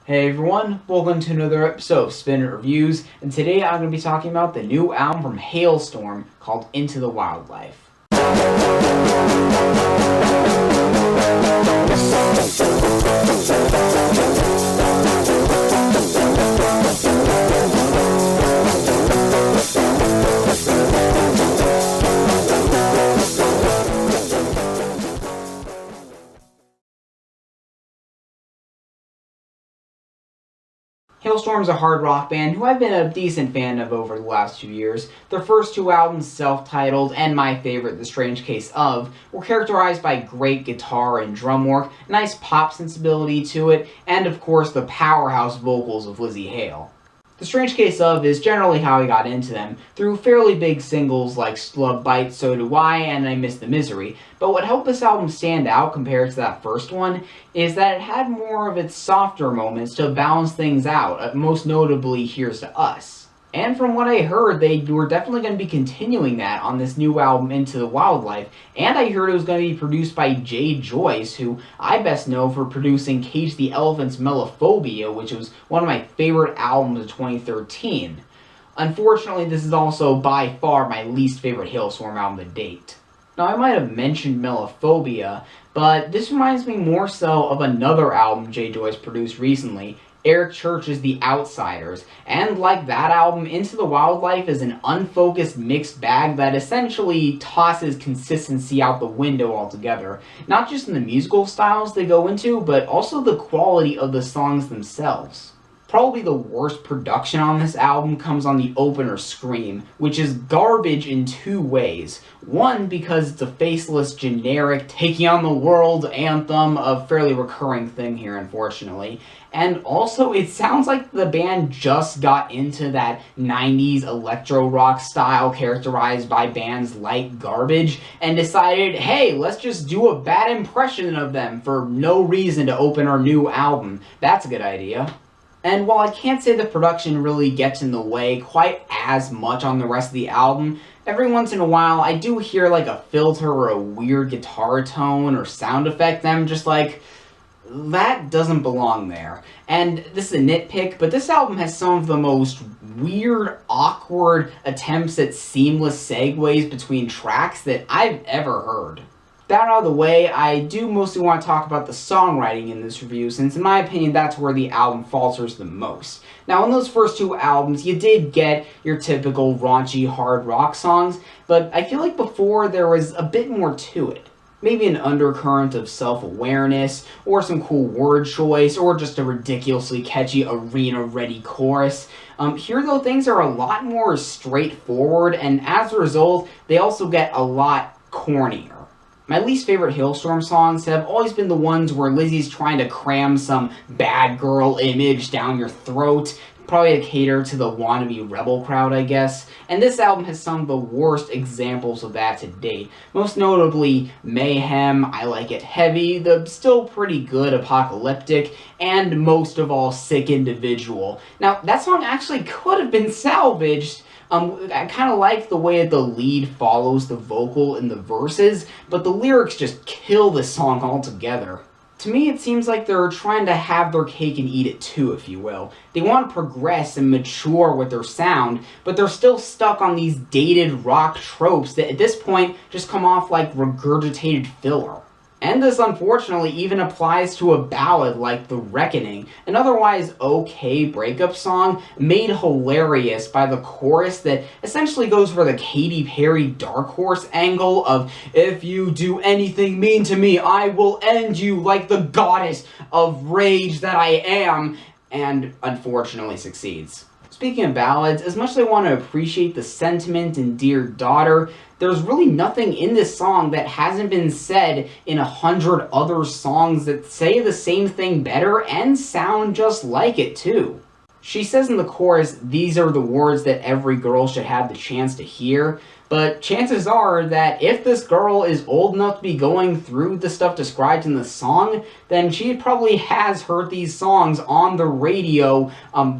Hey everyone, welcome to another episode of Spin Reviews, and today I'm going to be talking about the new album from Halestorm called Into the Wildlife. Halestorm is a hard rock band who I've been a decent fan of over the last few years. Their first two albums, self-titled, and my favorite, The Strange Case Of, were characterized by great guitar and drum work, nice pop sensibility to it, and of course the powerhouse vocals of Lizzie Hale. The Strange Case Of is generally how I got into them, through fairly big singles like Love Bites, So Do I, and I Miss the Misery, but what helped this album stand out compared to that first one is that it had more of its softer moments to balance things out, most notably Here's to Us. And from what I heard, they were definitely going to be continuing that on this new album, Into the Wildlife, and I heard it was going to be produced by Jay Joyce, who I best know for producing Cage the Elephant's Melophobia, which was one of my favorite albums of 2013. Unfortunately, this is also by far my least favorite Halestorm album to date. Now, I might have mentioned Melophobia, but this reminds me more so of another album Jay Joyce produced recently, Eric Church's The Outsiders, and like that album, Into the Wildlife is an unfocused mixed bag that essentially tosses consistency out the window altogether, not just in the musical styles they go into, but also the quality of the songs themselves. Probably the worst production on this album comes on the opener Scream, which is garbage in two ways. One, because it's a faceless, generic, taking on the world anthem, a fairly recurring thing here, unfortunately. And also, it sounds like the band just got into that 90s electro rock style characterized by bands like Garbage, and decided, hey, let's just do a bad impression of them for no reason to open our new album. That's a good idea. And while I can't say the production really gets in the way quite as much on the rest of the album, every once in a while I do hear like a filter or a weird guitar tone or sound effect, and I'm just like, that doesn't belong there. And this is a nitpick, but this album has some of the most weird, awkward attempts at seamless segues between tracks that I've ever heard. That out of the way, I do mostly want to talk about the songwriting in this review, since in my opinion that's where the album falters the most. Now, in those first two albums, you did get your typical raunchy hard rock songs, but I feel like before there was a bit more to it. Maybe an undercurrent of self-awareness, or some cool word choice, or just a ridiculously catchy arena-ready chorus. Here, though, things are a lot more straightforward, and as a result, they also get a lot cornier. My least favorite Halestorm songs have always been the ones where Lizzie's trying to cram some bad girl image down your throat, probably to cater to the wannabe rebel crowd, I guess. And this album has some of the worst examples of that to date. Most notably, Mayhem, I Like It Heavy, the still pretty good Apocalyptic, and most of all, Sick Individual. Now, that song actually could have been salvaged. I kind of like the way the lead follows the vocal in the verses, but the lyrics just kill this song altogether. To me, it seems like they're trying to have their cake and eat it too, if you will. They want to progress and mature with their sound, but they're still stuck on these dated rock tropes that at this point just come off like regurgitated filler. And this, unfortunately, even applies to a ballad like The Reckoning, an otherwise okay breakup song made hilarious by the chorus that essentially goes for the Katy Perry Dark Horse angle of, if you do anything mean to me, I will end you like the goddess of rage that I am, and unfortunately succeeds. Speaking of ballads, as much as I want to appreciate the sentiment in Dear Daughter, there's really nothing in this song that hasn't been said in 100 other songs that say the same thing better and sound just like it too. She says in the chorus, "These are the words that every girl should have the chance to hear," But chances are that if this girl is old enough to be going through the stuff described in the song, then she probably has heard these songs on the radio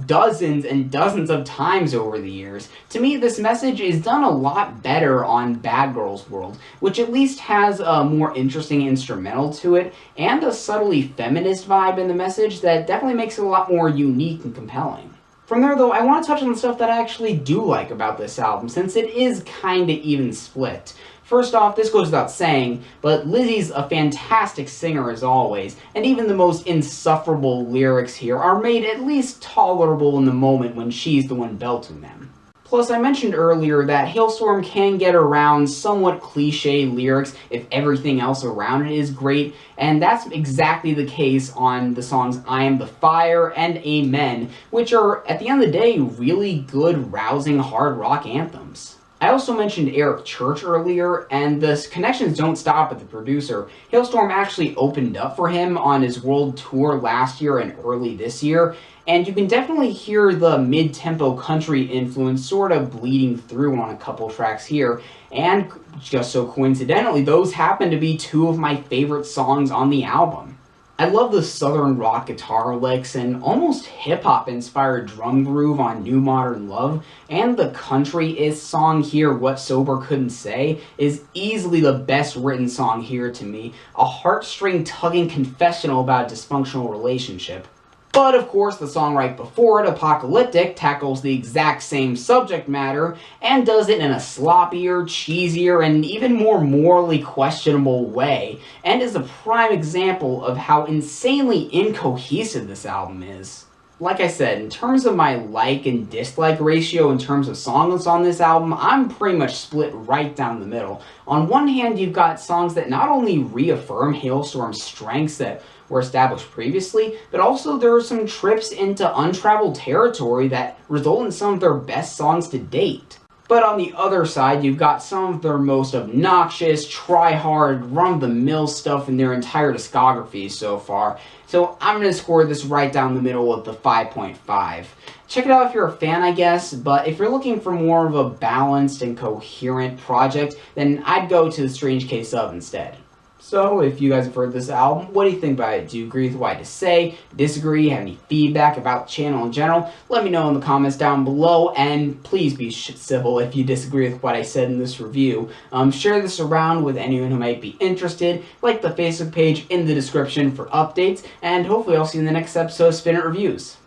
dozens and dozens of times over the years. To me, this message is done a lot better on Bad Girls World, which at least has a more interesting instrumental to it, and a subtly feminist vibe in the message that definitely makes it a lot more unique and compelling. From there, though, I want to touch on the stuff that I actually do like about this album, since it is kinda even split. First off, this goes without saying, but Lizzie's a fantastic singer as always, and even the most insufferable lyrics here are made at least tolerable in the moment when she's the one belting them. Plus, I mentioned earlier that Halestorm can get around somewhat cliche lyrics if everything else around it is great, and that's exactly the case on the songs I Am the Fire and Amen, which are, at the end of the day, really good, rousing hard rock anthems. I also mentioned Eric Church earlier, and the connections don't stop at the producer. Halestorm actually opened up for him on his world tour last year and early this year, and you can definitely hear the mid-tempo country influence sort of bleeding through on a couple tracks here, and just so coincidentally, those happen to be two of my favorite songs on the album. I love the southern rock guitar licks and almost hip-hop inspired drum groove on New Modern Love, and the country-ist song here, What Sober Couldn't Say, is easily the best written song here to me, a heartstring-tugging confessional about a dysfunctional relationship. But of course, the song right before it, Apocalyptic, tackles the exact same subject matter, and does it in a sloppier, cheesier, and even more morally questionable way, and is a prime example of how insanely incohesive this album is. Like I said, in terms of my like and dislike ratio in terms of songs on this album, I'm pretty much split right down the middle. On one hand, you've got songs that not only reaffirm Halestorm's strengths that were established previously, but also there are some trips into untraveled territory that result in some of their best songs to date. But on the other side, you've got some of their most obnoxious, try-hard, run-of-the-mill stuff in their entire discography so far. So I'm going to score this right down the middle with the 5.5. Check it out if you're a fan, I guess, but if you're looking for more of a balanced and coherent project, then I'd go to The Strange Case of instead. So, if you guys have heard this album, what do you think about it? Do you agree with what I had to say? Disagree? Have any feedback about the channel in general? Let me know in the comments down below, and please be civil if you disagree with what I said in this review. Share this around with anyone who might be interested. Like the Facebook page in the description for updates, and hopefully I'll see you in the next episode of Spin It Reviews.